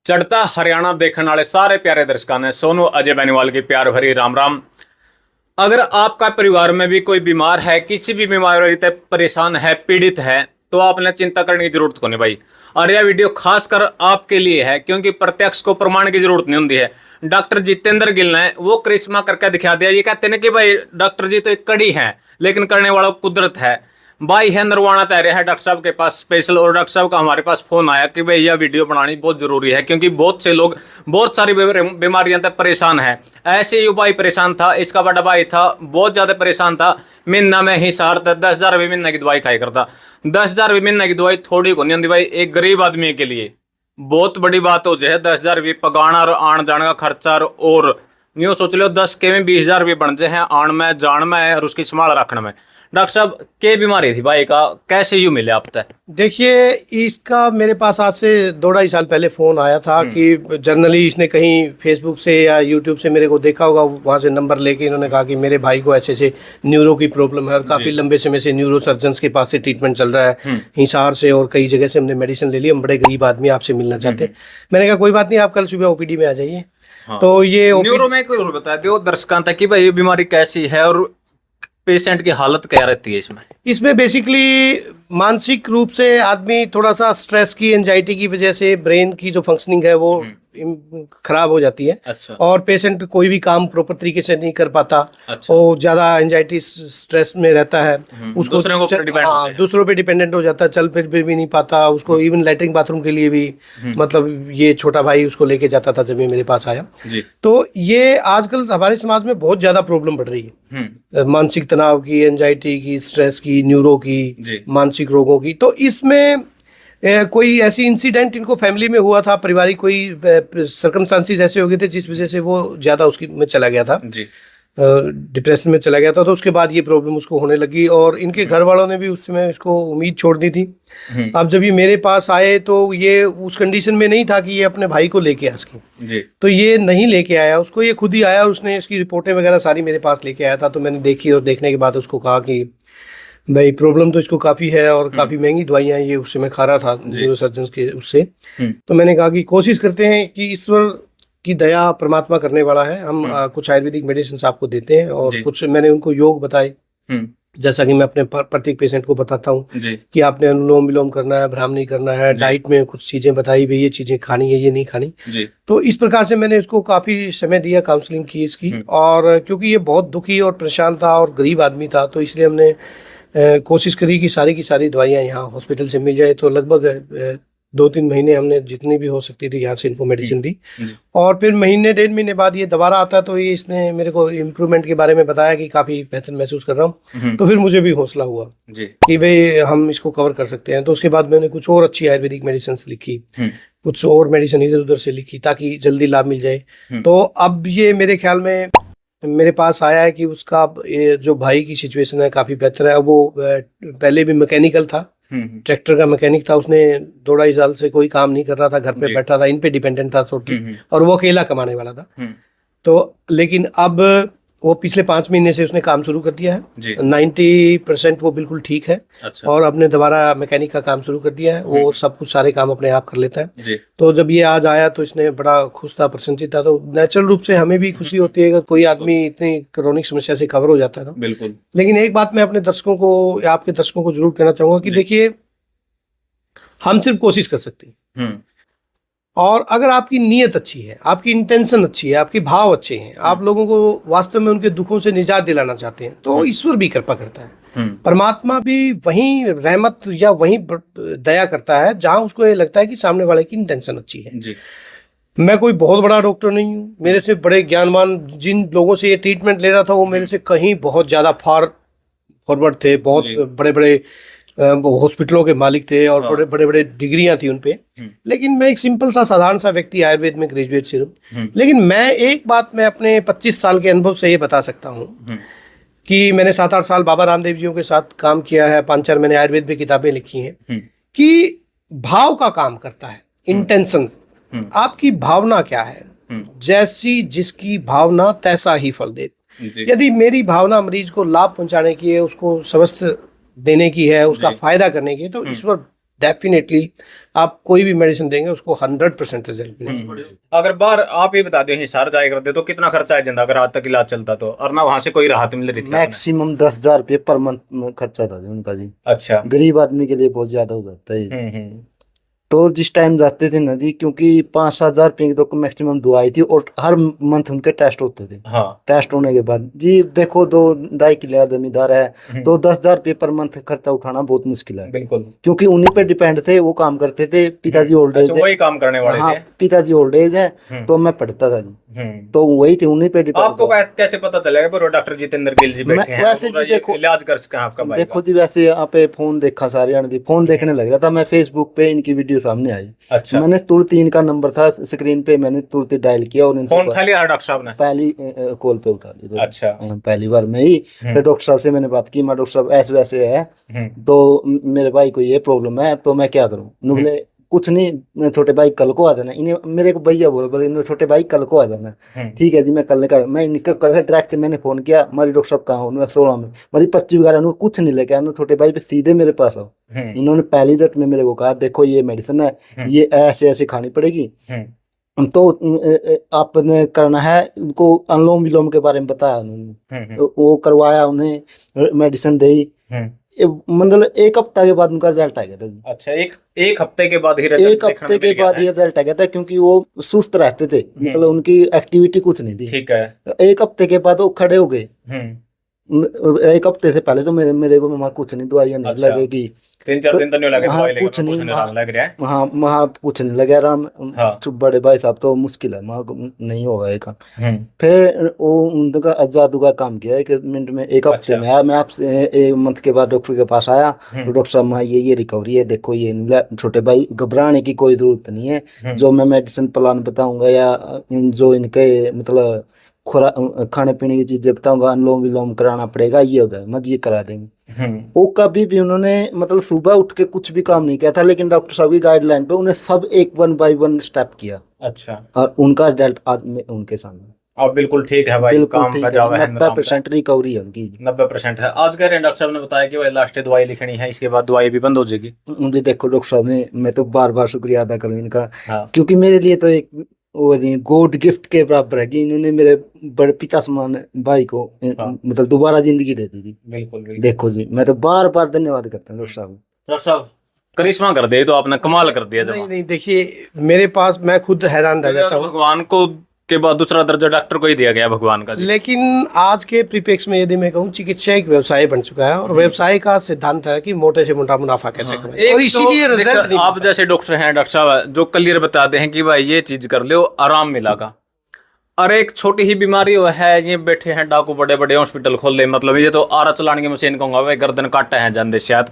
चढ़ता हरियाणा देखने वाले सारे प्यारे दर्शकों ने सोनू अजय बेनीवाल की प्यार भरी राम राम। अगर आपका परिवार में भी कोई बीमार है, किसी भी बीमारी से परेशान है, पीड़ित है, तो आपने चिंता करने की जरूरत को नहीं भाई। और यह वीडियो खासकर आपके लिए है, क्योंकि प्रत्यक्ष को प्रमाण की जरूरत नहीं होती है। डॉक्टर जितेंद्र गिल ने वो करिश्मा करके दिखा दिया। ये कहते हैं कि भाई डॉक्टर जी तो एक कड़ी है, लेकिन करने वाला कुदरत है। भाई है नरवाना तैयार है डॉक्टर साहब के पास स्पेशल, और डॉक्टर साहब का हमारे पास फोन आया कि भाई यह वीडियो बनानी बहुत जरूरी है, क्योंकि बहुत से लोग बहुत सारी बीमारियां तक परेशान है। ऐसे ही भाई परेशान था, इसका बड़ा भाई था, बहुत ज्यादा परेशान था। महीना में ही सार 10,000 रुपये महीने की दवाई खाई करता। 10,000 रुपये महीने की दवाई थोड़ी को नहीं होती भाई, एक गरीब आदमी के लिए बहुत बड़ी बात हो जाए। 10,000 रुपये पगाना और आन जाने का खर्चा, और न्यू सोच लो 10 के में 20,000 रुपये बन जाए हैं आन में जान में और उसकी संभाल रखने में। डॉक्टर साहब क्या बीमारी थी भाई का, कैसे यूं मिले आप तक? देखिए, इसका मेरे पास आज से 2-2.5 साल पहले फ़ोन आया था कि जनरली इसने कहीं फेसबुक से या यूट्यूब से मेरे को देखा होगा, वहाँ से नंबर लेके इन्होंने कहा कि मेरे भाई को ऐसे न्यूरो की प्रॉब्लम है और काफ़ी लंबे समय से न्यूरो सर्जन्स के पास से ट्रीटमेंट चल रहा है। हिसार से और कई जगह से हमने मेडिसिन ले ली, हम बड़े गरीब आदमी आपसे मिलना चाहते हैं। मैंने कहा कोई बात नहीं, आप कल सुबह ओपीडी में आ जाइए। हाँ। तो ये न्यूरो में कोई बता दो दर्शकों तक कि भाई ये बीमारी कैसी है और पेशेंट की हालत क्या रहती है इसमें बेसिकली मानसिक रूप से आदमी थोड़ा सा स्ट्रेस की, एंजाइटी की वजह से ब्रेन की जो फंक्शनिंग है वो खराब हो जाती है। अच्छा। और पेशेंट कोई भी काम प्रॉपर तरीके से नहीं कर पाता। अच्छा। वो ज्यादा एंजाइटी स्ट्रेस में रहता है, उसको दूसरों पे डिपेंडेंट हो जाता है, चल फिर भी नहीं पाता। उसको इवन लैट्रिन बाथरूम के लिए भी मतलब ये छोटा भाई उसको लेके जाता था जब ये मेरे पास आया। तो ये आजकल हमारे समाज में बहुत ज्यादा प्रॉब्लम बढ़ रही है, मानसिक तनाव की, एंजाइटी की, स्ट्रेस की, न्यूरो की, मानसिक रोगों की। तो इसमें कोई ऐसी इंसिडेंट इनको फैमिली में हुआ था, पारिवारिक कोई सर्कमस्टांसिस ऐसे हो गए थे जिस वजह से वो ज़्यादा उसकी में चला गया था, डिप्रेशन में चला गया था। तो उसके बाद ये प्रॉब्लम उसको होने लगी और इनके घर वालों ने भी उस समय इसको उम्मीद छोड़ दी थी। अब जब ये मेरे पास आए तो ये उस कंडीशन में नहीं था कि ये अपने भाई को लेके आ सके, तो ये नहीं लेके आया उसको, ये खुद ही आया और उसने इसकी रिपोर्टें वगैरह सारी मेरे पास लेके आया था। तो मैंने देखी और देखने के बाद उसको कहा कि भाई प्रॉब्लम तो इसको काफ़ी है और काफ़ी महंगी दवाइयाँ ये उससे मैं खा रहा था न्यूरो सर्जन के उससे। तो मैंने कहा कि कोशिश करते हैं कि ईश्वर की दया, परमात्मा करने वाला है। हम कुछ आयुर्वेदिक मेडिसिन आपको देते हैं और कुछ मैंने उनको योग बताए, जैसा कि मैं अपने प्रत्येक पेशेंट को बताता हूँ कि आपने अनुलोम विलोम करना है, ब्राह्मणी करना है, डाइट में कुछ चीज़ें बताई भाई ये चीज़ें खानी है, ये नहीं खानी। तो इस प्रकार से मैंने इसको काफ़ी समय दिया, काउंसलिंग की इसकी। और क्योंकि ये बहुत दुखी और परेशान था और गरीब आदमी था, तो इसलिए हमने कोशिश करी कि सारी की सारी दवाइयाँ यहाँ हॉस्पिटल से मिल जाए। तो लगभग 2-3 महीने हमने जितनी भी हो सकती थी यहाँ से इनको मेडिसिन दी। और फिर महीने 1.5 महीने बाद ये दोबारा आता तो ये इसने मेरे को इम्प्रूवमेंट के बारे में बताया कि काफ़ी बेहतर महसूस कर रहा हूँ। तो फिर मुझे भी हौसला हुआ कि भाई हम इसको कवर कर सकते हैं। तो उसके बाद मैंने कुछ और अच्छी आयुर्वेदिक मेडिसिन लिखी, कुछ और मेडिसिन इधर उधर से लिखी ताकि जल्दी लाभ मिल जाए। तो अब ये मेरे ख्याल में मेरे पास आया है कि उसका ये जो भाई की सिचुएशन है काफ़ी बेहतर है। वो पहले भी मैकेनिकल था, ट्रैक्टर का मैकेनिक था। उसने 2-2.5 साल से कोई काम नहीं कर रहा था, घर पे बैठा था, इन पे डिपेंडेंट था टोटली, और वो अकेला कमाने वाला था। तो लेकिन अब वो पिछले 5 महीने से उसने काम शुरू कर दिया है। 90% वो बिल्कुल ठीक है। अच्छा। और अपने दोबारा मैकेनिक का काम शुरू कर दिया है। वो सब कुछ सारे काम अपने आप कर लेता है। तो जब ये आज आया तो इसने बड़ा खुश था, प्रसन्नचित था। तो नेचुरल रूप से हमें भी खुशी होती है अगर कोई आदमी इतनी क्रोनिक समस्या से कवर हो जाता है। बिल्कुल। लेकिन एक बात मैं अपने दर्शकों को या आपके दर्शकों को जरूर कहना चाहूंगा कि देखिए, हम सिर्फ कोशिश कर सकते हैं, और अगर आपकी नीयत अच्छी है, आपकी इंटेंशन अच्छी है, आपके भाव अच्छे हैं, आप लोगों को वास्तव में उनके दुखों से निजात दिलाना चाहते हैं, तो ईश्वर भी कृपा करता है। परमात्मा भी वहीं रहमत या वहीं दया करता है जहां उसको ये लगता है कि सामने वाले की इंटेंशन अच्छी है। मैं कोई बहुत बड़ा डॉक्टर नहीं हूँ, मेरे से बड़े ज्ञानवान जिन लोगों से ये ट्रीटमेंट ले रहा था वो मेरे से कहीं बहुत ज्यादा फॉरवर्ड थे, बहुत बड़े बड़े हॉस्पिटलों के मालिक थे और बड़े बड़े डिग्रियां थी उनपे। लेकिन मैं एक सिंपल सा साधारण सा व्यक्ति, आयुर्वेद में ग्रेजुएट सिर्फ। लेकिन मैं एक बात मैं अपने 25 साल के अनुभव से ये बता सकता हूँ कि मैंने 7-8 साल बाबा रामदेव जियों के साथ काम किया है, 5-4 मैंने आयुर्वेद पे किताबें लिखी हैं, कि भाव का काम करता है, इंटेंशन। आपकी भावना क्या है, जैसी जिसकी भावना तैसा ही फल दे। यदि मेरी भावना मरीज को लाभ पहुंचाने की है, उसको स्वस्थ देने की है, उसका फायदा करने की है, तो ईश्वर डेफिनेटली आप कोई भी मेडिसिन देंगे उसको 100% रिजल्ट मिलेगा। अगर बाहर आप ये बता दो हिसार जाया करते तो कितना खर्चा आ जाता अगर आज तक इलाज चलता तो, और ना वहां से कोई राहत मिल रही थी? मैक्सिमम 10,000 रुपये पर मंथ खर्चा था जी उनका जी। अच्छा। गरीब आदमी के लिए बहुत ज्यादा हो जाता है। तो जिस टाइम जाते थे ना जी, क्योंकि 5-7 हजार रुपये की तो मैक्सिमम दवा आई थी, और हर मंथ उनके टेस्ट होते थे। हाँ। टेस्ट होने के बाद जी देखो 2-2.5 किलो जमींदार है, तो 10,000 रुपये पर मंथ खर्चा उठाना बहुत मुश्किल है। बिल्कुल। क्योंकि उन्हीं पे डिपेंड थे, वो काम करते थे। पिताजी ओल्ड एज, वही काम करने वाले हाँ थे। पिताजी ओल्ड एज है, तो मैं पढ़ता था जी, तो वही थे, उन्हीं पे डिपेंड। आपको कैसे पता चलेगा डॉक्टर जितेंद्र गिल जी बैठे हैं वैसे जी देखो इलाज कर सके आपका भाई देखो जी, वैसे यहाँ पे फोन देखा सारे आने दी, फोन देखने लग रहा था मैं, फेसबुक पे इनकी वीडियो सामने आई। अच्छा। मैंने तुरंत इनका नंबर था स्क्रीन पे, मैंने तुरंत डायल किया और फोन उठा लिया डॉक्टर साहब ने? पहली कॉल पे उठा लिया। अच्छा। पहली बार में ही फिर डॉक्टर साहब से मैंने बात की, मैं डॉक्टर साहब ऐसे वैसे है, तो मेरे भाई को ये प्रॉब्लम है, तो मैं क्या करूँ? बोले कुछ नहीं, मैं छोटे भाई कल को आ जाना। इन्हें मेरे को भैया बोले इन्हें छोटे भाई कल को आ जाना। ठीक है जी, मैं कल का, मैं इनका कल डायरेक्ट मैंने फोन किया, हमारी डॉक्टर साहब कहाँ हो? मैं 16 में, मेरी पर्ची वगैरह कुछ नहीं लेके आना, छोटे भाई पे सीधे मेरे पास आओ। इन्होंने पहली जट में मेरे को कहा देखो ये मेडिसिन है, ये ऐसे ऐसे खानी पड़ेगी, तो आपने करना है। उनको अनुलोम विलोम के बारे में बताया उन्होंने, वो करवाया, उन्हें मेडिसिन दी। मतलब 1 हफ्ता के बाद उनका रिजल्ट आ गया था। अच्छा, एक हफ्ते के बाद ही रिजल्ट? 1 हफ्ते के बाद ही रिजल्ट आ गया था, क्योंकि वो सुस्त रहते थे, मतलब उनकी एक्टिविटी कुछ नहीं थी। ठीक है। 1 हफ्ते के बाद वो खड़े हो गए। 1 हफ्ते से पहले तो मेरे को मम्मा कुछ नहीं, दवाइयाँ नहीं लगेगी, 3-4 दिन तो नहीं लगे, हाँ कुछ नहीं, लग रहा है। हाँ वहाँ कुछ नहीं लगे आराम। हाँ। बड़े भाई साहब तो मुश्किल है, वहाँ नहीं होगा ये काम। फिर वो उनका जादू का काम किया 1 मिनट में, 1 हफ्ते में आया। मैं आपसे 1 मंथ के बाद डॉक्टर के पास आया, तो डॉक्टर साहब वहाँ ये रिकवरी है, देखो ये छोटे भाई घबराने की कोई जरूरत नहीं है। जो मैं मेडिसिन प्लान बताऊंगा या जो इनके मतलब खाने पीने की चीजें बताऊंगा, अनुलोम विलोम कराना पड़ेगा, ये हो जाए मत, ये करा देंगे। वो कभी भी उन्होंने मतलब सुबह उठ के कुछ भी काम नहीं किया था, लेकिन डॉक्टर साहब की गाइडलाइन पे उन्हें सब 1 बाय 1 स्टेप किया। अच्छा। और उनका रिजल्ट आज में उनके सामने अब बिल्कुल ठीक है भाई, काम का जावा है, 90% रिकवरी है उनकी। 90% है। आज कह रहे हैं डॉक्टर साहब ने बताया कि भाई लास्ट दवाई लिखनी है, इसके बाद दवाई भी बंद हो जाएगी। मुझे देखो डॉक्टर साहब ने, मैं तो बार बार शुक्रिया अदा करूँ इनका। हाँ। क्योंकि मेरे लिए तो एक वो गॉड गिफ्ट के बराबर है कि इन्होंने मेरे बड़े पिता समान भाई को मतलब दोबारा जिंदगी दे दी थी। बिल्कुल। देखो जी, मैं तो बार बार धन्यवाद करता हूँ डॉक्टर साहब। डॉक्टर साहब करिश्मा कर दिया, तो आपने कमाल कर दिया। नहीं देखिए, मेरे पास मैं खुद हैरान रह जाता हूँ। भगवान को के बाद दूसरा दर्जा डॉक्टर को ही दिया गया भगवान का। लेकिन आज के परिप्रेक्ष्य में यदि मैं कहूँ, चिकित्सा एक व्यवसाय बन चुका है, और व्यवसाय का सिद्धांत है कि मोटे से मोटा मुनाफा कैसे कमाएं, और इसीलिए रिजल्ट नहीं। आप जैसे डॉक्टर हैं डॉक्टर साहब, जो क्लियर बताते हैं कि भाई ये चीज कर लो आराम मिलेगा, और एक छोटी ही बीमारी वो है, ये बैठे हैं डाकू बड़े बड़े हॉस्पिटल खोल ले, मतलब ये तो आरा चलाने की मशीन कहूंगा भाई, गर्दन काटे हैं जानते शायद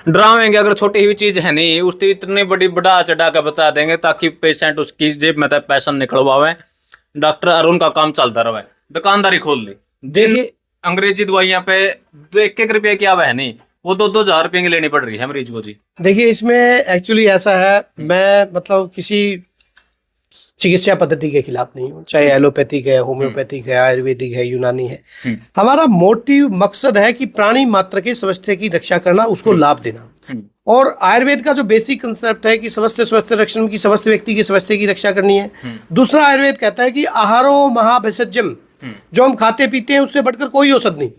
डरावेंगे। अगर छोटी हुई चीज है नहीं, उसकी इतनी बड़ी बढ़ा चढ़ा कर बता देंगे ताकि पेशेंट उसकी जेब में पैसा निकलवावे, डॉक्टर और उनका काम चलता रहे, दुकानदारी खोल ली। देखिए अंग्रेजी दवाइयां पे 1-1 रुपये की आवा है नहीं, वो 2-2 हजार रुपये की लेनी पड़ रही है मरीज को जी। देखिए इसमें एक्चुअली ऐसा है, मैं मतलब किसी चिकित्सा पद्धति के खिलाफ नहीं हूँ, चाहे एलोपैथिक है, होम्योपैथिक है, आयुर्वेदिक है, यूनानी है। हमारा मोटिव मकसद है कि प्राणी मात्र के स्वास्थ्य की रक्षा करना, उसको लाभ देना। और आयुर्वेद का जो बेसिक कंसेप्ट है कि स्वस्थ रक्षण की, स्वस्थ व्यक्ति के स्वास्थ्य की रक्षा करनी है। दूसरा आयुर्वेद कहता है कि आहारो महाभेषजम, जो हम खाते पीते हैं उससे बढ़कर कोई औषध नहीं।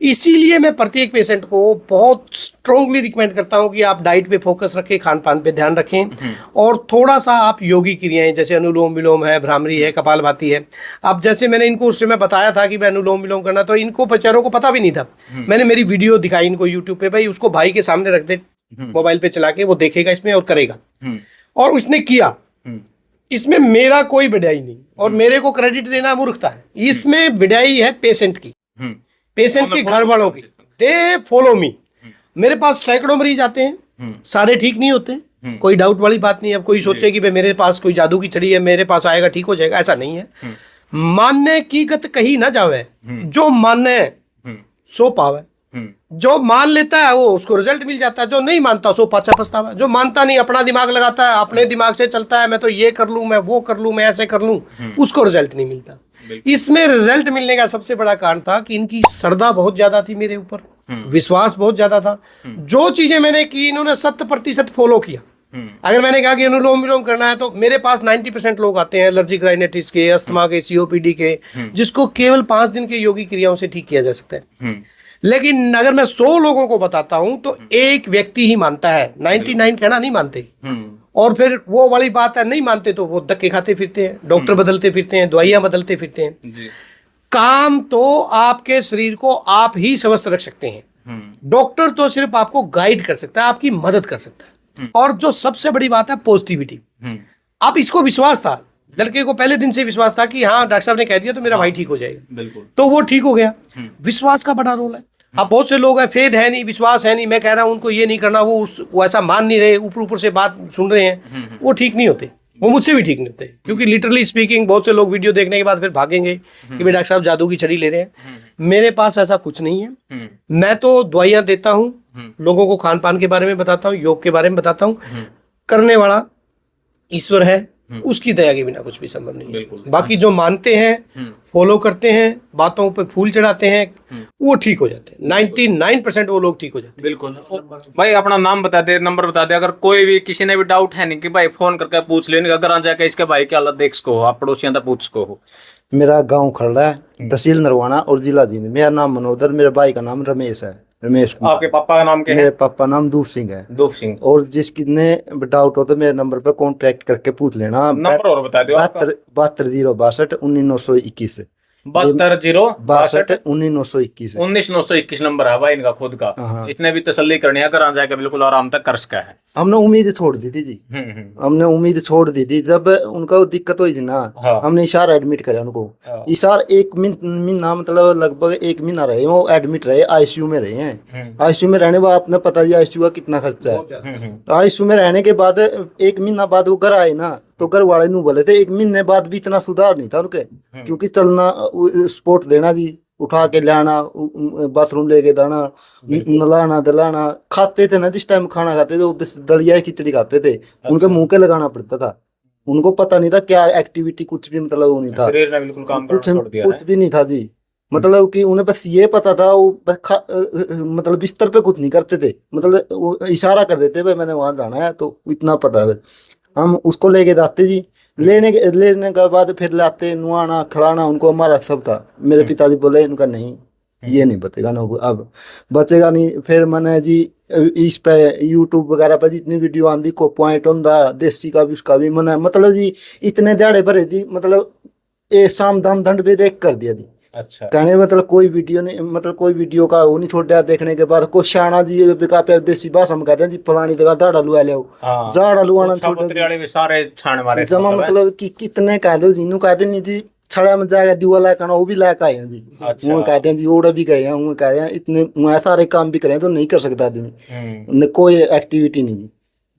इसीलिए मैं प्रत्येक पेशेंट को बहुत स्ट्रांगली रिकमेंड करता हूं कि आप डाइट पे फोकस रखें, खान पान पे ध्यान रखें, और थोड़ा सा आप योगी क्रियाएं जैसे अनुलोम विलोम है, भ्रामरी है, कपालभाति है। अब जैसे मैंने इनको उस समय बताया था कि मैं अनुलोम विलोम करना, तो इनको बेचारों को पता भी नहीं था। मैंने मेरी वीडियो दिखाई इनको यूट्यूब पे, भाई उसको भाई के सामने रख दे, मोबाइल पे चला के वो देखेगा इसमें और करेगा, और उसने किया। इसमें मेरा कोई बढ़ाई नहीं, और मेरे को क्रेडिट देना मूर्खता है। इसमें बढ़ाई है पेशेंट की, पेशेंट के घर वालों की। They follow me. मेरे पास सैकड़ों मरीज आते हैं, सारे ठीक नहीं होते, कोई डाउट वाली बात नहीं। अब कोई सोचे कि भाई मेरे पास कोई जादू की छड़ी है, मेरे पास आएगा ठीक हो जाएगा, ऐसा नहीं है। मानने की गत कही ना जावे, जो माने सो पावे। जो मान लेता है वो उसको रिजल्ट मिल जाता है, जो नहीं मानता सो पाछा पछतावा। जो मानता नहीं, अपना दिमाग लगाता है, अपने दिमाग से चलता है, मैं तो ये कर लूं, मैं वो कर लूं, मैं ऐसे कर लूं, उसको रिजल्ट नहीं मिलता। इसमें रिजल्ट मिलने का सबसे बड़ा कारण था कि इनकी श्रद्धा बहुत ज्यादा थी मेरे ऊपर। विश्वास बहुत ज्यादा था। जो चीजें मैंने की इन्होंने 100% फॉलो किया। अगर मैंने कहा कि अनुलोम विलोम करना है तो मेरे पास 90% लोग आते हैं एलर्जिक राइनाइटिस के, अस्थमा के, सीओपीडी के, जिसको केवल 5 दिन के योगी क्रियाओं से ठीक किया जा सकता है। लेकिन अगर मैं 100 लोगों को बताता हूं तो एक व्यक्ति ही मानता है, 99 कहना नहीं मानते। और फिर वो वाली बात है, नहीं मानते तो वो धक्के खाते फिरते हैं, डॉक्टर बदलते फिरते हैं, दवाइयां बदलते फिरते हैं। काम तो आपके शरीर को आप ही स्वस्थ रख सकते हैं, डॉक्टर तो सिर्फ आपको गाइड कर सकता है, आपकी मदद कर सकता है। और जो सबसे बड़ी बात है पॉजिटिविटी। अब इसको विश्वास था, लड़के को पहले दिन से विश्वास था कि हाँ डॉक्टर साहब ने कह दिया तो मेरा भाई ठीक हो जाएगा, बिल्कुल, तो वो ठीक हो गया। विश्वास का बड़ा रोल है। अब बहुत से लोग हैं, फेद है नहीं, विश्वास है नहीं, मैं कह रहा हूं उनको ये नहीं करना, वो ऐसा मान नहीं रहे, ऊपर ऊपर से बात सुन रहे हैं, वो ठीक नहीं होते, वो मुझसे भी ठीक नहीं होते। क्योंकि लिटरली स्पीकिंग बहुत से लोग वीडियो देखने के बाद फिर भागेंगे कि भाई डॉक्टर साहब जादू की छड़ी ले रहे हैं। मेरे पास ऐसा कुछ नहीं है। मैं तो दवाइयां देता हूँ, लोगों को खान पान के बारे में बताता हूँ, योग के बारे में बताता हूँ। करने वाला ईश्वर है, उसकी दया के बिना कुछ भी संभव नहीं है। बाकी जो मानते हैं, फॉलो करते हैं, बातों पे फूल चढ़ाते हैं, वो ठीक हो जाते हैं। 99% वो लोग ठीक हो जाते हैं। बिल्कुल भाई, अपना नाम बता दे, नंबर बता दे। अगर कोई भी किसी ने भी डाउट है नहीं कि भाई फोन करके पूछ ले, अगर आ जाके इसके भाई की हालत देख सको, आप पड़ोसियों तक पूछ सको हो। मेरा गांव खरड़ा है, तहसील नरवाना और जिला जींद। मेरा नाम मनोदर, मेरे भाई का नाम रमेश है, रमेश कुमार। आपके पापा का नाम क्या है? मेरे पापा नाम धूप सिंह है। धूप सिंह। और जिसने डाउट हो तो मेरे नंबर पे कांटेक्ट करके पूछ लेना। नंबर और बता दो। 72 062 72 1921 1921 नंबर है भाई इनका खुद का। इसने भी तसल्ली करनी है, घर आ जाकर बिल्कुल आराम तक कर सका है। हमने उम्मीद छोड़ दी थी जी। हमने उम्मीद छोड़ दी थी जब उनका दिक्कत हुई थी ना। हमने इशार एडमिट कराया उनको। इशार 1 महीना मतलब लगभग 1 महीना रहे वो एडमिट रहे, आईसीयू में रहे हैं। आईसीयू में रहने बाद आपने पता ही आईसीयू का कितना खर्चा है। आईसीयू में रहने के बाद 1 महीना बाद वो घर आए ना, तो घर वाले नू बोले थे 1 महीने बाद भी इतना सुधार नहीं था उनके, क्योंकि चलना सपोर्ट देना जी, उठा के लाना, बाथरूम लेके जाना, नलाना दलाना, खाते थे ना जिस टाइम खाना खाते थे वो बस दलिया खिचड़ी खाते थे। उनके मुंह के लगाना पड़ता था, उनको पता नहीं था क्या एक्टिविटी, कुछ भी मतलब वो नहीं था, शरीर ने बिल्कुल काम करना छोड़ दिया है। कुछ भी नहीं था जी। मतलब कि उन्हें बस ये पता था, वो बस मतलब बिस्तर पे कुछ नहीं करते थे, मतलब वो इशारा कर देते भाई मैंने वहां जाना है, तो इतना पता है। हम उसको लेके जाते जी, लेने के बाद फिर लाते, नुआना खिलाना उनको हमारा सब था। मेरे पिताजी बोले इनका नहीं, ये नहीं बचेगा ना, अब बचेगा नहीं। फिर मैंने जी इस पे यूट्यूब वगैरह पर जितनी वीडियो आंदी को पॉइंट होंदा देसी का भी उसका भी मैंने मतलब जी इतने दिहाड़े भरे थी, मतलब ये साम दाम दंड भी देख कर दिया जी। अच्छा, कहने मतलब कोई वीडियो नहीं, मतलब कोई वीडियो का वो नहीं छोड़ा। देखने के बाद कोई शाना जी बिका पे देसी भाषा में कहते हैं जी फलानी जगह दाड़ा लुआ ले, दाड़ा लुआना छोड़ सारे छाण मारे जमा मतलब कि कितने कह दो जी, कहते नहीं जी छड़ा में जाएगा दिवा लायक वो भी लायक आए हैं जी। वो कहते हैं जी ओड़ा भी गए हैं, वो कह रहे हैं इतने सारे काम भी करें तो नहीं कर सकता आदमी, कोई एक्टिविटी नहीं जी।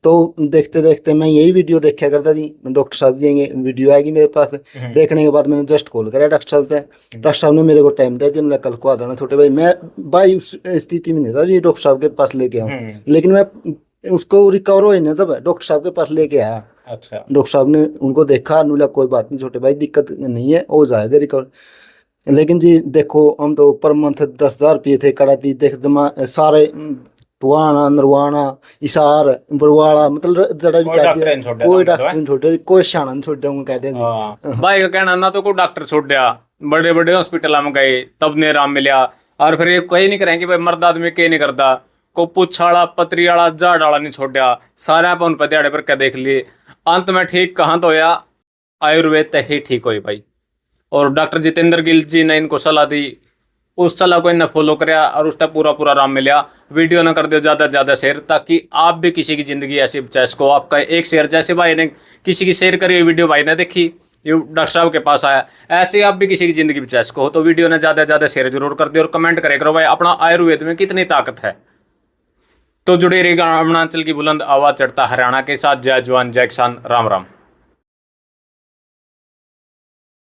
तो देखते देखते मैं यही वीडियो देखा करता थी। डॉक्टर साहब जी वीडियो आएगी मेरे पास, देखने के बाद मैंने जस्ट कॉल करा डॉक्टर साहब से। डॉक्टर साहब ने मेरे को टाइम दिया दिन कल को आ जाना छोटे भाई। मैं भाई उस स्थिति में नहीं था जी डॉक्टर साहब के पास लेके आऊँ, लेकिन मैं उसको रिकवर हो ना तब डॉक्टर साहब के पास लेके आया। अच्छा, डॉक्टर साहब ने उनको देखा, नुला कोई बात नहीं छोटे भाई, दिक्कत नहीं है, हो जाएगा रिकवर। लेकिन जी देखो हम तो पर मंथ 10,000 रुपये थे कराती, देख जमा सारे टुआना नरवाना इशार बरवाड़ा, मतलब जड़ा भी कहते हैं कोई डॉक्टर नहीं छोड़े, कोई शाना नहीं छोड़े कहते हैं। भाई का कहना ना तो कोई डॉक्टर छोड़ दिया, बड़े बड़े हॉस्पिटल में गए तब ने आराम मिला, और फिर ये कहीं नहीं करेंगे भाई मर्द आदमी के नहीं करता, को पुछाड़ा पतरी वाला जाड़ वाला नहीं छोड़ा, सारे आप उन पर दिहाड़े पर क्या देख लिए। अंत में ठीक कहाँ तो होया, आयुर्वेद तक ही ठीक हुई भाई। और डॉक्टर जितेंद्र गिल जी ने इनको सलाह दी, उस सलाह को इन्हें फॉलो कराया और उसका पूरा आराम मिला। वीडियो ना कर दो ज़्यादा से ज़्यादा शेयर, ताकि आप भी किसी की ज़िंदगी ऐसी बचा सको। आपका एक शेयर, जैसे भाई ने किसी की शेयर करी हुई वीडियो भाई ने देखी, ये डॉक्टर साहब के पास आया, ऐसे आप भी किसी की ज़िंदगी बचा सको। तो वीडियो ने ज़्यादा से ज़्यादा शेयर जरूर कर दे और कमेंट करे करो भाई अपना आयुर्वेद में कितनी ताकत है। तो जुड़े रहेगा अरुणाचल की बुलंद आवाज़ चढ़ता हरियाणा के साथ। जय जवान जय किसान, राम राम।